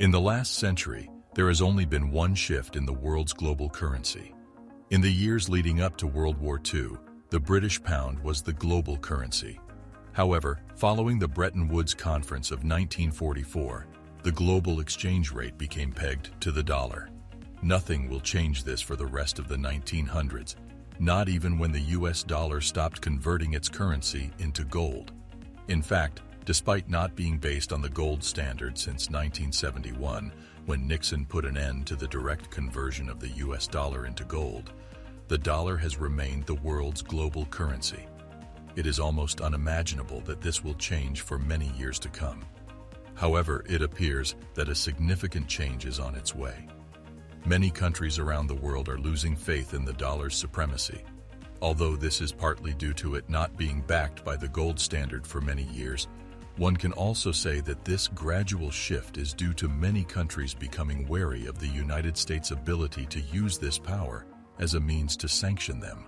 In the last century, there has only been one shift in the world's global currency. In the years leading up to World War II, the British pound was the global currency. However, following the Bretton Woods Conference of 1944, the global exchange rate became pegged to the dollar. Nothing will change this for the rest of the 1900s, not even when the US dollar stopped converting its currency into gold. In fact, despite not being based on the gold standard since 1971, when Nixon put an end to the direct conversion of the US dollar into gold, the dollar has remained the world's global currency. It is almost unimaginable that this will change for many years to come. However, it appears that a significant change is on its way. Many countries around the world are losing faith in the dollar's supremacy. Although this is partly due to it not being backed by the gold standard for many years, one can also say that this gradual shift is due to many countries becoming wary of the United States' ability to use this power as a means to sanction them.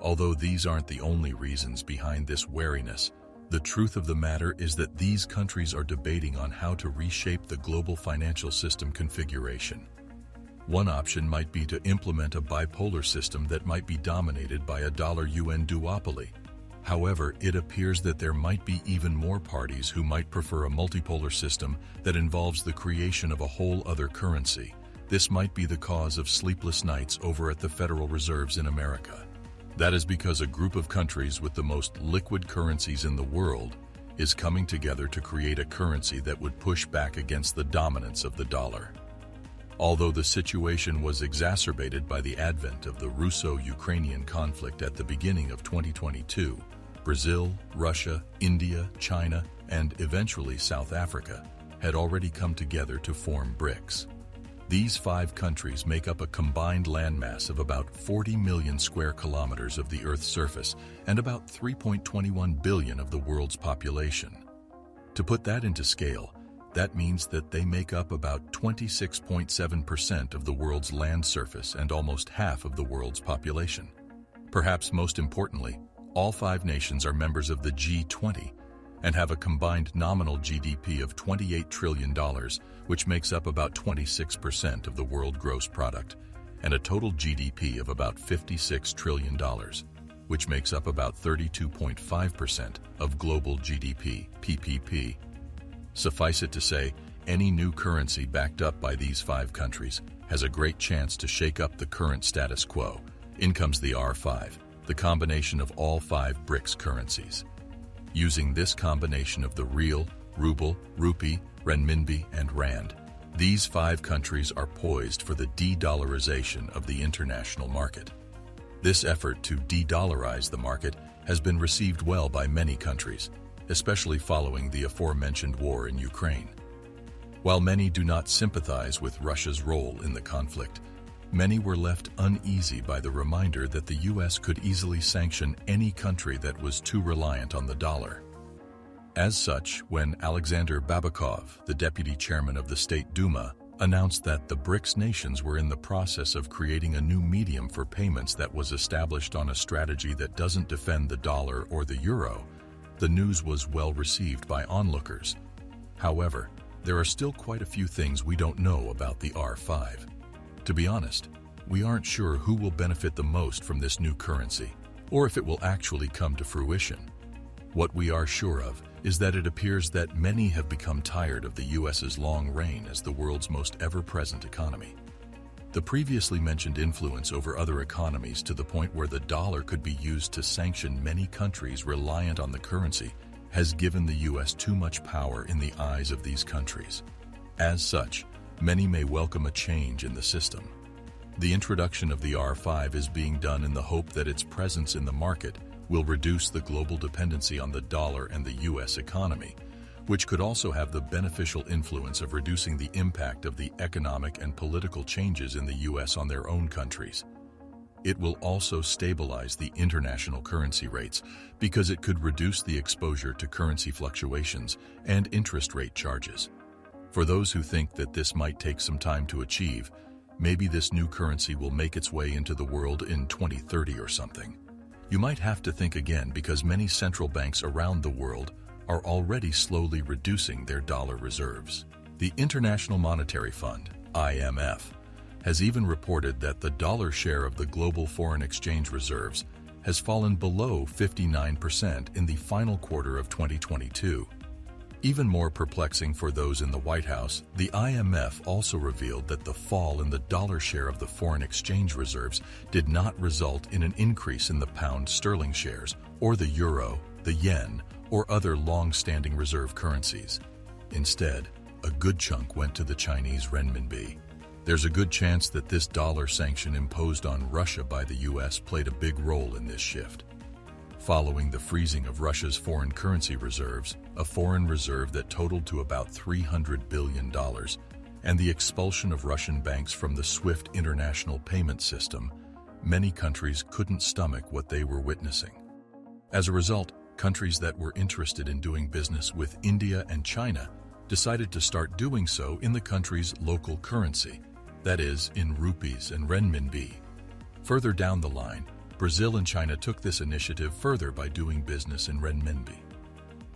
Although these aren't the only reasons behind this wariness, the truth of the matter is that these countries are debating on how to reshape the global financial system configuration. One option might be to implement a bipolar system that might be dominated by a dollar-yuan duopoly. However, it appears that there might be even more parties who might prefer a multipolar system that involves the creation of a whole other currency. This might be the cause of sleepless nights over at the Federal Reserves in America. That is because a group of countries with the most liquid currencies in the world is coming together to create a currency that would push back against the dominance of the dollar. Although the situation was exacerbated by the advent of the Russo-Ukrainian conflict at the beginning of 2022, Brazil, Russia, India, China, and eventually South Africa had already come together to form BRICS. These 5 countries make up a combined landmass of about 40 million square kilometers of the Earth's surface and about 3.21 billion of the world's population. To put that into scale, that means that they make up about 26.7% of the world's land surface and almost half of the world's population. Perhaps most importantly, all 5 nations are members of the G20 and have a combined nominal GDP of $28 trillion, which makes up about 26% of the world gross product, and a total GDP of about $56 trillion, which makes up about 32.5% of global GDP, PPP. Suffice it to say, any new currency backed up by these 5 countries has a great chance to shake up the current status quo. In comes the R5, the combination of all 5 BRICS currencies. Using this combination of the real, ruble, rupee, renminbi, and rand, these 5 countries are poised for the de-dollarization of the international market. This effort to de-dollarize the market has been received well by many countries, especially following the aforementioned war in Ukraine. While many do not sympathize with Russia's role in the conflict, many were left uneasy by the reminder that the US could easily sanction any country that was too reliant on the dollar. As such, when Alexander Babakov, the deputy chairman of the State Duma, announced that the BRICS nations were in the process of creating a new medium for payments that was established on a strategy that doesn't defend the dollar or the euro, the news was well received by onlookers. However, there are still quite a few things we don't know about the R5. To be honest, we aren't sure who will benefit the most from this new currency, or if it will actually come to fruition. What we are sure of is that it appears that many have become tired of the US's long reign as the world's most ever-present economy. The previously mentioned influence over other economies to the point where the dollar could be used to sanction many countries reliant on the currency has given the US too much power in the eyes of these countries. As such, many may welcome a change in the system. The introduction of the R5 is being done in the hope that its presence in the market will reduce the global dependency on the dollar and the US economy, which could also have the beneficial influence of reducing the impact of the economic and political changes in the US on their own countries. It will also stabilize the international currency rates because it could reduce the exposure to currency fluctuations and interest rate charges. For those who think that this might take some time to achieve, maybe this new currency will make its way into the world in 2030 or something. You might have to think again because many central banks around the world are already slowly reducing their dollar reserves. The International Monetary Fund, IMF, has even reported that the dollar share of the global foreign exchange reserves has fallen below 59% in the final quarter of 2022. Even more perplexing for those in the White House, the IMF also revealed that the fall in the dollar share of the foreign exchange reserves did not result in an increase in the pound sterling shares, or the euro, the yen, or other long-standing reserve currencies. Instead, a good chunk went to the Chinese renminbi. There's a good chance that this dollar sanction imposed on Russia by the US played a big role in this shift. Following the freezing of Russia's foreign currency reserves, a foreign reserve that totaled to about $300 billion, and the expulsion of Russian banks from the SWIFT international payment system, many countries couldn't stomach what they were witnessing. As a result, countries that were interested in doing business with India and China decided to start doing so in the country's local currency, that is, in rupees and renminbi. Further down the line, Brazil and China took this initiative further by doing business in renminbi.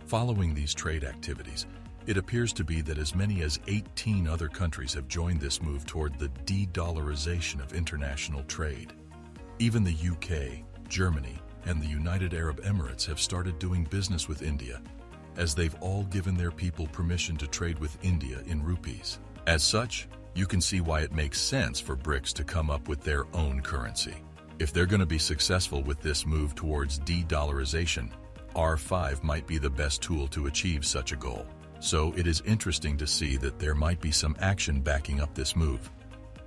Following these trade activities, it appears to be that as many as 18 other countries have joined this move toward the de-dollarization of international trade. Even the UK, Germany, and the United Arab Emirates have started doing business with India, as they've all given their people permission to trade with India in rupees. As such, you can see why it makes sense for BRICS to come up with their own currency. If they're going to be successful with this move towards de-dollarization, R5 might be the best tool to achieve such a goal. So it is interesting to see that there might be some action backing up this move.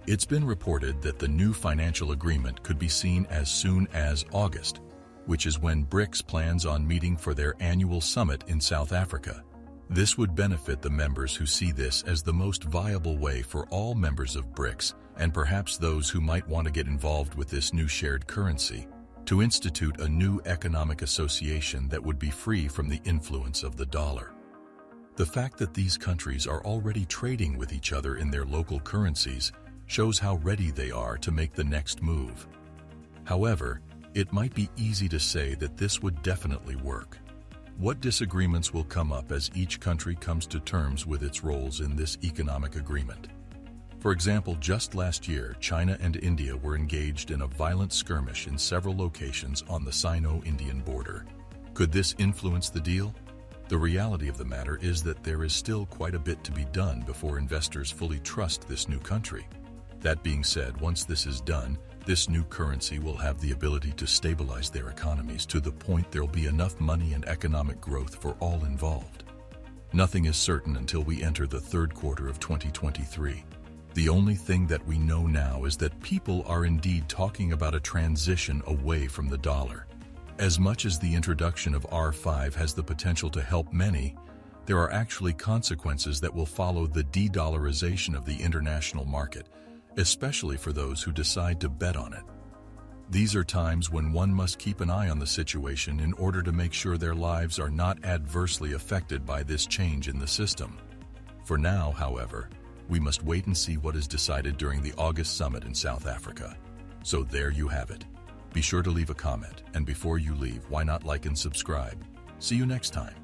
It's been reported that the new financial agreement could be seen as soon as August, which is when BRICS plans on meeting for their annual summit in South Africa. This would benefit the members who see this as the most viable way for all members of BRICS, and perhaps those who might want to get involved with this new shared currency, to institute a new economic association that would be free from the influence of the dollar. The fact that these countries are already trading with each other in their local currencies shows how ready they are to make the next move. However, it might be easy to say that this would definitely work. What disagreements will come up as each country comes to terms with its roles in this economic agreement? For example, just last year, China and India were engaged in a violent skirmish in several locations on the Sino-Indian border. Could this influence the deal? The reality of the matter is that there is still quite a bit to be done before investors fully trust this new country. That being said, once this is done, this new currency will have the ability to stabilize their economies to the point there'll be enough money and economic growth for all involved. Nothing is certain until we enter the third quarter of 2023. The only thing that we know now is that people are indeed talking about a transition away from the dollar. As much as the introduction of R5 has the potential to help many, there are actually consequences that will follow the de-dollarization of the international market, especially for those who decide to bet on it. These are times when one must keep an eye on the situation in order to make sure their lives are not adversely affected by this change in the system. For now, however, we must wait and see what is decided during the August summit in South Africa. So there you have it. Be sure to leave a comment, and before you leave, why not like and subscribe? See you next time.